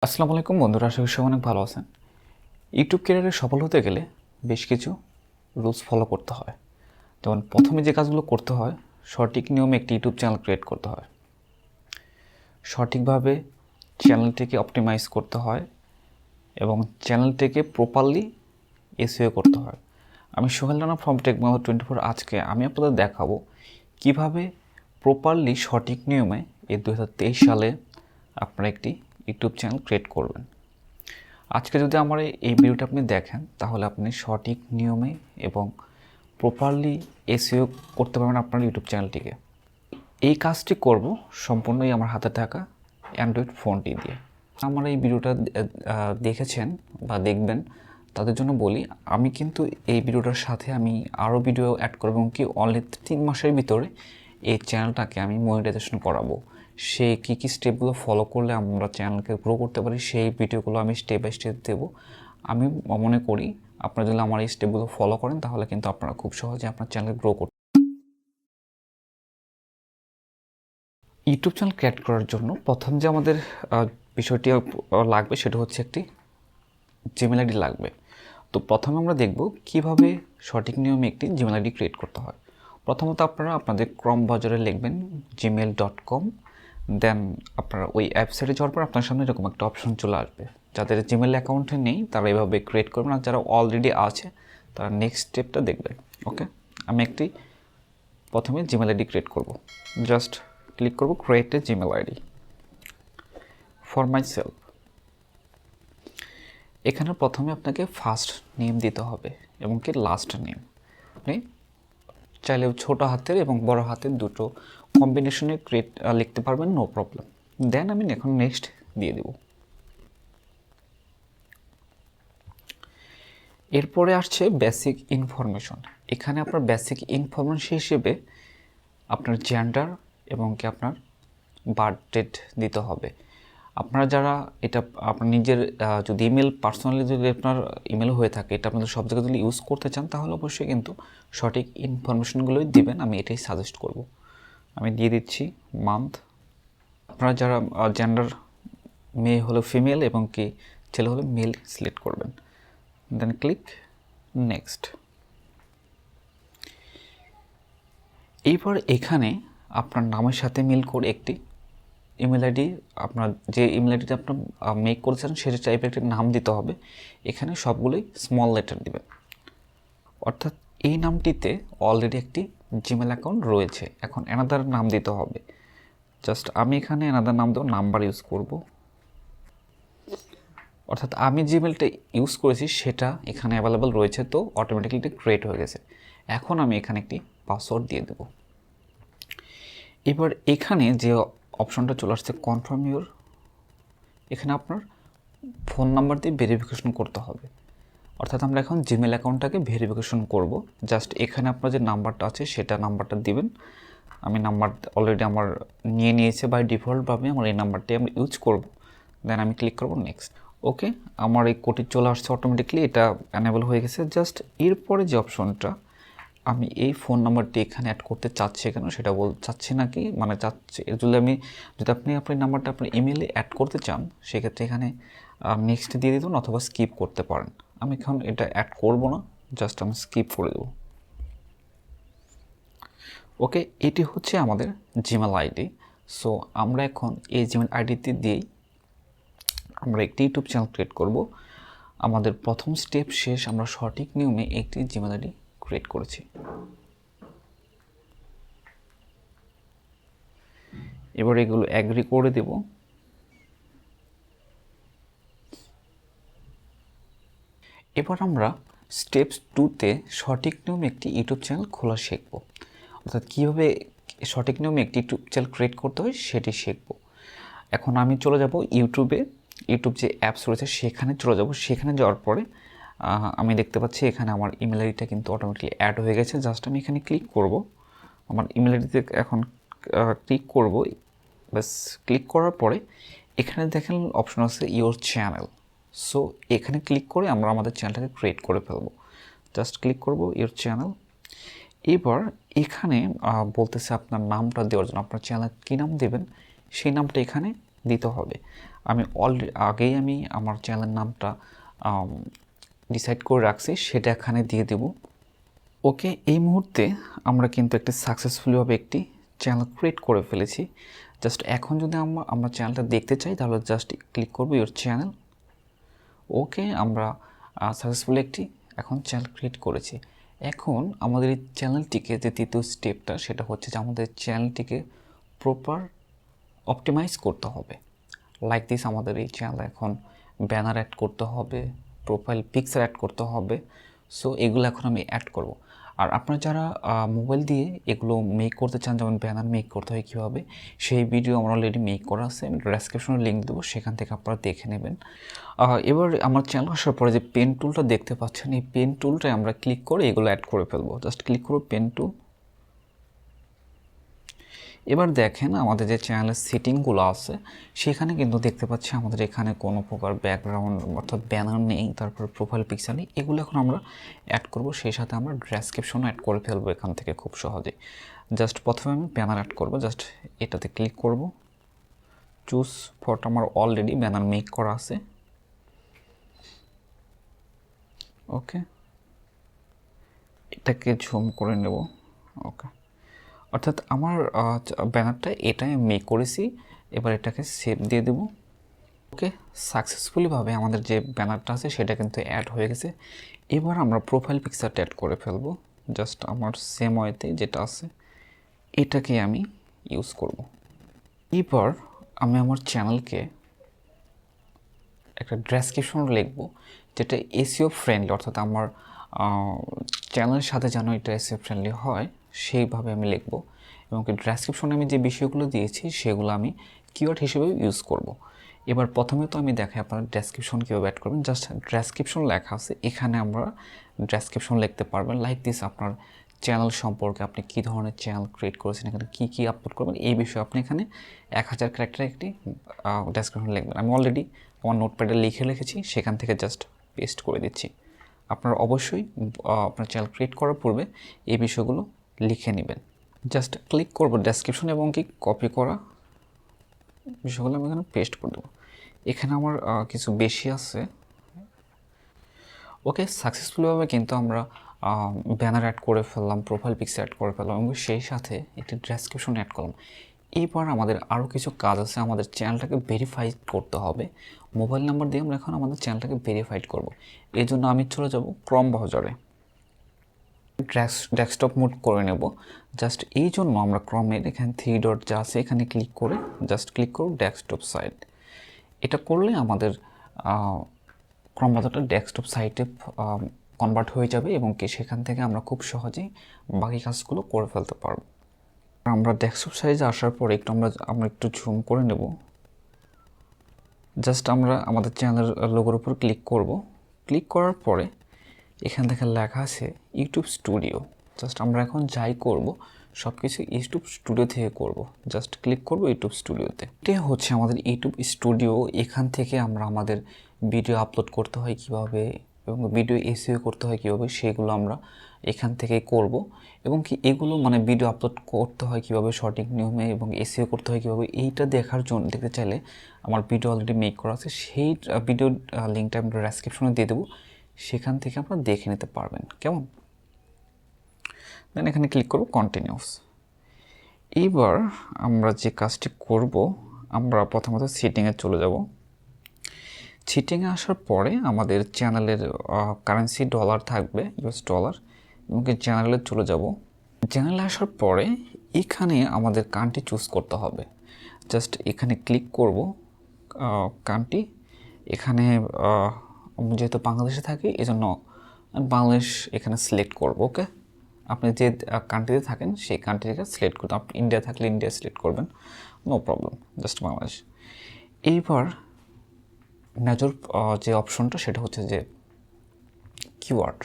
আসসালামু আলাইকুম বন্ধুরা, আশা করি সবাই অনেক ভালো আছেন। ইউটিউব ক্যারিয়ারে সফল হতে গেলে বেশ কিছু রুলস ফলো করতে হয়। যেমন প্রথমে যে কাজগুলো করতে হয়, সঠিক নিয়মে একটি ইউটিউব চ্যানেল ক্রিয়েট করতে হয়, সঠিকভাবে চ্যানেলটিকে অপটিমাইজ করতে হয় এবং চ্যানেলটিকে প্রপারলি এসইও করতে হয়। আমি সোহেল রানা ফ্রম টেকনোলজি 24 আজকে আমি আপনাদের দেখাবো কিভাবে প্রপারলি সঠিক নিয়মে এই 2023 সালে আপনারা একটি ইউটিউব চ্যানেল ক্রিয়েট করবেন। আজকে যদি আমার এই ভিডিওটা আপনি দেখেন তাহলে আপনি সঠিক নিয়মে এবং প্রপারলি এসইও করতে পারবেন আপনার ইউটিউব চ্যানেলটিকে। এই কাজটি করব সম্পূর্ণই আমার হাতে থাকা অ্যান্ড্রয়েড ফোনটি দিয়ে। আমার এই ভিডিওটা দেখেছেন বা দেখবেন তাদের জন্য বলি, আমি কিন্তু এই ভিডিওটার সাথে আমি আরও ভিডিও অ্যাড করব এবং কি অনলি 3 মাসের ভিতরে এই চ্যানেলটাকে আমি মনিটাইজেশন করাবো। সেই কী স্টেপগুলো ফলো করলে আমরা চ্যানেলকে গ্রো করতে পারি সেই ভিডিওগুলো আমি স্টেপ বাই স্টেপ দেবো। আমি মনে করি আপনারা যদি আমার এই স্টেপগুলো ফলো করেন তাহলে কিন্তু আপনারা খুব সহজে আপনার চ্যানেল গ্রো করতে। ইউটিউব চ্যানেল ক্রিয়েট করার জন্য প্রথম যে আমাদের বিষয়টি লাগবে সেটা হচ্ছে একটি জিমেল আইডি লাগবে। তো প্রথমে আমরা দেখব কিভাবে সঠিক নিয়মে একটি জিমেল আইডি ক্রিয়েট করতে হয়। প্রথমত আপনারা আপনাদের ক্রম বাজারে লিখবেন gmail.com, দেন আপনারা ওই ওয়েবসাইটে যাওয়ার পর আপনার সামনে এরকম একটা অপশন চলে আসবে। যাদের জিমেল অ্যাকাউন্টে নেই তারা এভাবে ক্রিয়েট করবেন, আর যারা অলরেডি আছে তারা নেক্সট স্টেপটা দেখবেন। ওকে, আমি একটি প্রথমে জিমেল আইডি ক্রিয়েট করব। জাস্ট ক্লিক করব create a Gmail ID for my self. এখানে প্রথমে আপনাকে ফার্স্ট নেম দিতে হবে এবং কি লাস্ট নেম। আপনি চাইলে ছোটো হাতের এবং বড় হাতের দুটো কম্বিনেশনে লিখতে পারবেন, নো প্রবলেম। দেন আমি এখন নেক্সট দিয়ে দেব। এরপরে আসছে বেসিক ইনফরমেশন। এখানে আপনার বেসিক ইনফরমেশন হিসেবে আপনার জেন্ডার এবং কি আপনার বার্থ ডেট দিতে হবে। আপনারা যারা এটা আপনার নিজের যদি ইমেল পার্সোনালি যদি আপনার ইমেল হয়ে থাকে, এটা আপনাদের সব জায়গায় যদি ইউজ করতে চান তাহলে অবশ্যই কিন্তু সঠিক ইনফরমেশনগুলোই দিবেন। আমি এটাই সাজেস্ট করব। আমি দিয়ে দিচ্ছি মান্থ। আপনারা যারা জেন্ডার মেয়ে হলো ফিমেল এবং কি ছেলে হলো মেল সিলেক্ট করবেন, দেন ক্লিক নেক্সট। এইবার এখানে আপনার নামের সাথে মিল করে একটি ইমেল আইডি, আপনার যে ইমেল আইডিটা আপনার মেক করেছেন সেটা টাইপের একটি নাম দিতে হবে। এখানে সবগুলোই স্মল লেটার দিবেন, অর্থাৎ এই নামটিতে অলরেডি একটি জিমেল অ্যাকাউন্ট রয়েছে। এখন অ্যানাদার নাম দিতে হবে। জাস্ট আমি এখানে অ্যানাদার নাম দেবো, নাম্বার ইউজ করব। অর্থাৎ আমি জিমেলটা ইউজ করেছি সেটা এখানে অ্যাভেলেবেল রয়েছে, তো অটোমেটিক্যালি এটা ক্রিয়েট হয়ে গেছে। এখন আমি এখানে একটি পাসওয়ার্ড দিয়ে দেব। এবার এখানে যে অপশনটা চলে আসছে কনফার্ম ইউর, এখানে আপনার ফোন নাম্বার দিয়ে ভেরিফিকেশন করতে হবে। অর্থাৎ আমরা এখন জিমেল অ্যাকাউন্টটাকে ভেরিফিকেশন করব। জাস্ট এখানে আপনার যে নাম্বারটা আছে সেটা নাম্বারটা দিবেন। আমি নাম্বার অলরেডি আমার নিয়েছে বাই ডিফল্টভাবে, আমার এই নাম্বারটি আমি ইউজ করব। দেন আমি ক্লিক করব নেক্সট। ওকে, আমার এই কোডটি চলে আসছে অটোমেটিকলি, এটা অ্যানেবল হয়ে গেছে। জাস্ট এরপরে যে অপশনটা, আমি এই ফোন নাম্বারটি এখানে অ্যাড করতে চাচ্ছি কেন সেটা চাচ্ছি নাকি, মানে চাচ্ছি যদি আপনি আপনার নাম্বারটা আপনার ইমেলে অ্যাড করতে চান সেক্ষেত্রে এখানে নেক্সট দিয়ে দিন অথবা স্কিপ করতে পারেন। আমি এখন এটা অ্যাড করব না, জাস্ট আমি স্কিপ করে দেবো। ওকে, এটি হচ্ছে আমাদের জিমেল আইডি। সো আমরা এখন এই জিমেল আইডিতে দিয়েই আমরা একটি ইউটিউব চ্যানেল ক্রিয়েট করব। আমাদের প্রথম স্টেপ শেষ, আমরা সঠিক নিয়মে একটি জিমেল আইডি ক্রিয়েট করেছি। এবার এগুলো অ্যাগ্রি করে দেব। এবার আমরা স্টেপস 2তে সঠিক নিয়মে একটি ইউটিউব চ্যানেল খোলা শিখব। অর্থাৎ কীভাবে সঠিক নিয়মে একটি ইউটিউব চ্যানেল ক্রিয়েট করতে হয় সেটি শিখব। এখন আমি চলে যাব ইউটিউব যে অ্যাপস রয়েছে সেখানে চলে যাব। সেখানে যাওয়ার পরে আমি দেখতে পাচ্ছি এখানে আমার ইমেল আইডিটা কিন্তু অটোমেটিকলি অ্যাড হয়ে গেছে। জাস্ট আমি এখানে ক্লিক করব, আমার ইমেল আইডিতে এখন ক্লিক করব। ব্যাস ক্লিক করার পরে এখানে দেখেন অপশন আছে ইওর চ্যানেল। সো এখানে ক্লিক করে আমরা আমাদের চ্যানেলটাকে ক্রিয়েট করে ফেলবো। জাস্ট ক্লিক করব ইওর চ্যানেল। এবার এখানে বলতেছে আপনার নামটা দেওয়ার জন্য, আপনার চ্যানেল কী নাম দেবেন সেই নামটা এখানে দিতে হবে। আমি আগেই আমি আমার চ্যানেলের নামটা ডিসাইড করে রাখছি, সেটা এখানে দিয়ে দেব। ওকে, এই মুহূর্তে আমরা কিন্তু একটি সাকসেসফুলিভাবে একটি চ্যানেল ক্রিয়েট করে ফেলেছি। জাস্ট এখন যদি আমরা চ্যানেলটা দেখতে চাই তাহলে জাস্ট ক্লিক করবো ইওর চ্যানেল। ওকে, আমরা সাকসেসফুলি একটি এখন চ্যানেল ক্রিয়েট করেছি। এখন আমাদের এই চ্যানেলটিকে যে তৃতীয় স্টেপটা, সেটা হচ্ছে যে আমাদের চ্যানেলটিকে প্রপার অপটিমাইজ করতে হবে। লাইক দিস, আমাদের এই চ্যানেলে এখন ব্যানার অ্যাড করতে হবে, প্রোফাইল পিকচার অ্যাড করতে হবে। সো এগুলো এখন আমি অ্যাড করব। আর আপনারা যারা মোবাইল দিয়ে এগুলো মেক করতে চান, যেমন ব্যানার মেক করতে হয় কীভাবে, সেই ভিডিও আমার অলরেডি মেক করা আছে, আমি ডেসক্রিপশনে লিঙ্ক দেবো, সেখান থেকে আপনারা দেখে নেবেন। এবার আমার চ্যানেল আসার পরে যে পেন টুলটা দেখতে পাচ্ছেন, এই পেন টুলটায় আমরা ক্লিক করে এগুলো অ্যাড করে ফেলবো। জাস্ট ক্লিক করবো পেন টুল। এবার দেখেন আমাদের যে চ্যানেলের সেটিংগুলো আছে সেখানে কিন্তু দেখতে পাচ্ছি আমাদের এখানে কোনো প্রকার ব্যাকগ্রাউন্ড অর্থাৎ ব্যানার নেই, তারপর প্রোফাইল পিকচার নেই। এগুলো এখন আমরা অ্যাড করব, সেই সাথে আমরা ডেসক্রিপশনও অ্যাড করে ফেলবো এখান থেকে খুব সহজেই। জাস্ট প্রথমে আমি ব্যানার অ্যাড করব, জাস্ট এটাতে ক্লিক করব, চুজ ফটো। আমার অলরেডি ব্যানার মেক করা আছে। ওকে, এটাকে ঝুম করে নেব। ওকে, অর্থাৎ আমার ব্যানারটা এটাই মেক করেছি। এবার এটাকে সেভ দিয়ে দেব। ওকে, সাকসেসফুলিভাবে আমাদের যে ব্যানারটা আছে সেটা কিন্তু অ্যাড হয়ে গেছে। এবার আমরা প্রোফাইল পিকচারটা অ্যাড করে ফেলবো। জাস্ট আমার সেম ওয়েতে যেটা আছে এটাকে আমি ইউজ করব। এবার আমি আমার চ্যানেলকে একটা ডেসক্রিপশন লিখবো যেটা এসইও ফ্রেন্ডলি, অর্থাৎ আমার চ্যানেলের সাথে যেন এটা এসইও ফ্রেন্ডলি হয় সেইভাবে আমি লিখবো। এবং ডেসক্রিপশনে আমি যে বিষয়গুলো দিয়েছি সেগুলো আমি কিওয়ার্ড হিসেবে ইউজ করব। এবার প্রথমে তো আমি দেখাই আপনারা ডেসক্রিপশন কীভাবে অ্যাড করবেন। জাস্ট ডেসক্রিপশন লেখা আছে, এখানে আমরা ডেসক্রিপশন লিখতে পারবেন। লাইক দিস, আপনার চ্যানেল সম্পর্কে, আপনি কী ধরনের চ্যানেল ক্রিয়েট করেছেন, এখানে কী কী আপলোড করবেন, এই বিষয়ে আপনি এখানে 1000 ক্যারেক্টারে একটি ডেসক্রিপশন লিখবেন। আমি অলরেডি আমার নোটপ্যাডে লিখে রেখেছি, সেখান থেকে জাস্ট পেস্ট করে দিচ্ছি। আপনারা অবশ্যই আপনার চ্যানেল ক্রিয়েট করার পূর্বে এই বিষয়গুলো লিখে নেবেন। জাস্ট ক্লিক করব ডেসক্রিপশন এবং কি কপি করা বিষয়গুলো আমি এখানে পেস্ট করে দেবো। এখানে আমার কিছু বেশি আছে। ওকে, সাকসেসফুলভাবে কিন্তু আমরা ব্যানার অ্যাড করে ফেললাম, প্রোফাইল পিকচার অ্যাড করে ফেললাম এবং সেই সাথে একটি ডেসক্রিপশন অ্যাড করলাম। এরপর আমাদের আরও কিছু কাজ আছে। আমাদের চ্যানেলটাকে ভেরিফাই করতে হবে। মোবাইল নাম্বার দিয়ে আমরা এখন আমাদের চ্যানেলটাকে ভেরিফাইড করব। এই জন্য আমি চলে যাব ক্রম ব্রাউজারে, ডেস্কটপ মোড করে নেব। জাস্ট এই জন্য আমরা ক্রমের এখানে 3 ডট যা আছে এখানে ক্লিক করে জাস্ট ক্লিক করব ডেস্কটপ সাইট। এটা করলে আমাদের ক্রম ব্রাউজারটা ডেস্কটপ সাইটে কনভার্ট হয়ে যাবে এবং কি সেখান থেকে আমরা খুব সহজেই বাকি কাজগুলো করে ফেলতে পারবো। আমরা ডেস্কটপ সাইজে আসার পরে আমরা একটু জুম করে নেব। জাস্ট আমরা আমাদের চ্যানেলের লোগোর উপর ক্লিক করব। ক্লিক করার পরে এখান থেকে লেখা আছে ইউটিউব স্টুডিও। জাস্ট আমরা এখন যাই করব সব কিছু ইউটিউব স্টুডিও থেকে করব। জাস্ট ক্লিক করব ইউটিউব স্টুডিওতে। এটা হচ্ছে আমাদের ইউটিউব স্টুডিও। এখান থেকে আমরা আমাদের ভিডিও আপলোড করতে হয় কীভাবে এবং ভিডিও এসইও করতে হয় কীভাবে সেগুলো আমরা এখান থেকে করব। এবং কি এগুলো মানে ভিডিও আপলোড করতে হয় কীভাবে সঠিক নিয়মে এবং এসইও করতে হয় কীভাবে, এইটা দেখার জন্য দেখতে চাইলে আমার ভিডিও অলরেডি মেক করা আছে, সেই ভিডিও লিঙ্কটা আমরা ডেসক্রিপশনে দিয়ে দেবো, সেখান থেকে আপনারা দেখে নিতে পারবেন। কেমন? দেন এখানে ক্লিক করব কন্টিনিউস। এবার আমরা যে কাজটি করব, আমরা প্রথমত সেটিংয়ে চলে যাব। সেটিংয়ে আসার পরে আমাদের চ্যানেলের কারেন্সি ডলার থাকবে, ইউএস ডলার, এবং চ্যানেলে চলে যাব। চ্যানেলে আসার পরে এখানে আমাদের কান্ট্রি চুজ করতে হবে। জাস্ট এখানে ক্লিক করব কান্ট্রি। এখানে যেহেতু বাংলাদেশে থাকি এই জন্য বাংলাদেশ এখানে সিলেক্ট করব। ওকে, আপনি যে কান্ট্রিতে থাকেন সেই কান্ট্রিকে সিলেক্ট করতে, আপনি ইন্ডিয়া থাকলে ইন্ডিয়া সিলেক্ট করবেন, নো প্রবলেম, জাস্ট বাংলাদেশ। এইবার মেজর যে অপশনটা সেটা হচ্ছে যে কিওয়ার্ড।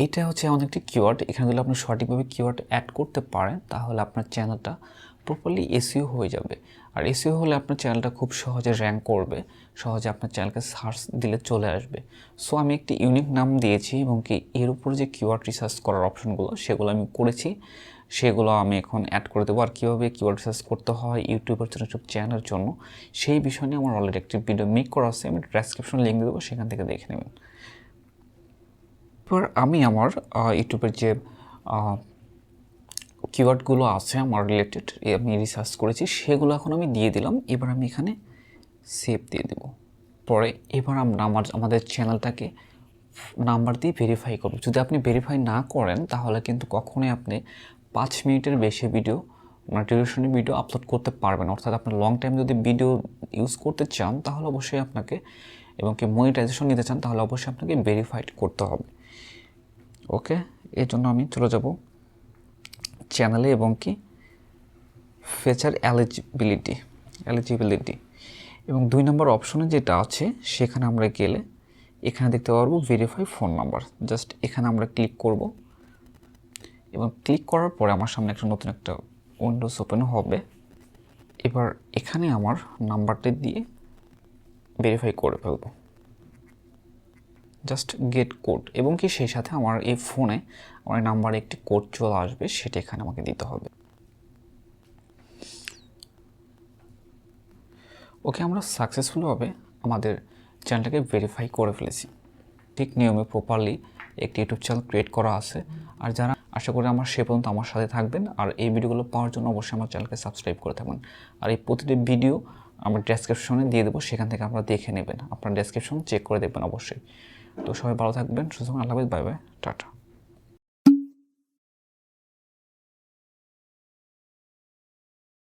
এটা হচ্ছে এমন একটি কিওয়ার্ড, এখানে যদি আপনি সঠিকভাবে কিওয়ার্ড অ্যাড করতে পারেন তাহলে আপনার চ্যানেলটা প্রপারলি এসইও হয়ে যাবে। আর এসইও হলে আপনার চ্যানেলটা খুব সহজে র্যাঙ্ক করবে, সহজে আপনার চ্যানেলকে সার্চ দিলে চলে আসবে। সো আমি একটি ইউনিক নাম দিয়েছি এবং কি এর উপরে যে কিওয়ার্ড রিসার্চ করার অপশনগুলো সেগুলো আমি করেছি। সেগুলো আমি এখন অ্যাড করে দেবো। আর কীভাবে কিওয়ার্ড সার্চ করতে হয় ইউটিউবের জন্য, ইউটিউব চ্যানেলের জন্য, সেই বিষয় নিয়ে আমার অলরেডি একটি ভিডিও মেক করা আছে, আমি ডেসক্রিপশন লিঙ্ক দেবো, সেখান থেকে দেখে নেবেন। এবার আমি আমার ইউটিউবের যে কিওয়ার্ডগুলো আছে আমার রিলেটেড, আমি রিসার্চ করেছি, সেগুলো এখন আমি দিয়ে দিলাম। এবার আমি এখানে সেভ দিয়ে দেব। পরে এবার আমরা আমাদের চ্যানেলটাকে নাম্বার দিয়ে ভেরিফাই করব। যদি আপনি ভেরিফাই না করেন তাহলে কিন্তু কখনোই আপনি 5 মিনিটের বেশি ভিডিও, ডিউরেশনের ভিডিও আপলোড করতে পারবেন। অর্থাৎ আপনি লং টাইম যদি ভিডিও ইউজ করতে চান তাহলে অবশ্যই আপনাকে, এবং কি মনিটাইজেশন নিতে চান তাহলে অবশ্যই আপনাকে ভেরিফাইড করতে হবে। ওকে, এর জন্য আমি চলে যাব চ্যানেলে, এবং কি ফিচার এলিজিবিলিটি এবং 2 নম্বর অপশনে যেটা আছে সেখানে আমরা গেলে এখানে দেখতে পারবো ভেরিফাই ফোন নাম্বার। জাস্ট এখানে আমরা ক্লিক করব, এবং ক্লিক করার পরে আমার সামনে নতুন একটা উইন্ডোজ ওপেন হবে। এবার এখানে আমার নাম্বারটি দিয়ে ভেরিফাই করে ফেলবো, জাস্ট গেট কোড, এবং কি সেই সাথে আমার এই ফোনে আমার নাম্বারে একটি কোড চলে আসবে, সেটা এখানে আমাকে দিতে হবে। ওকে, আমরা সাকসেসফুলভাবে আমাদের চ্যানেলটাকে ভেরিফাই করে ফেলেছি। ঠিক নিয়মে প্রপারলি একটি ইউটিউব চ্যানেল ক্রিয়েট করা আছে। আর যারা, আশা করি আমার সে পর্যন্ত আমার সাথে থাকবেন, আর এই ভিডিওগুলো পাওয়ার জন্য অবশ্যই আমার চ্যানেলকে সাবস্ক্রাইব করে থাকবেন। আর এই প্রতিটি ভিডিও আমার ডেসক্রিপশনে দিয়ে দেবো, সেখান থেকে আপনারা দেখে নেবেন, আপনার ডেসক্রিপশন চেক করে দেখবেন অবশ্যই। তো সবাই ভালো থাকবেন, সুতরাং আল্লাহ হাফেজ, বাই বাই, টাটা।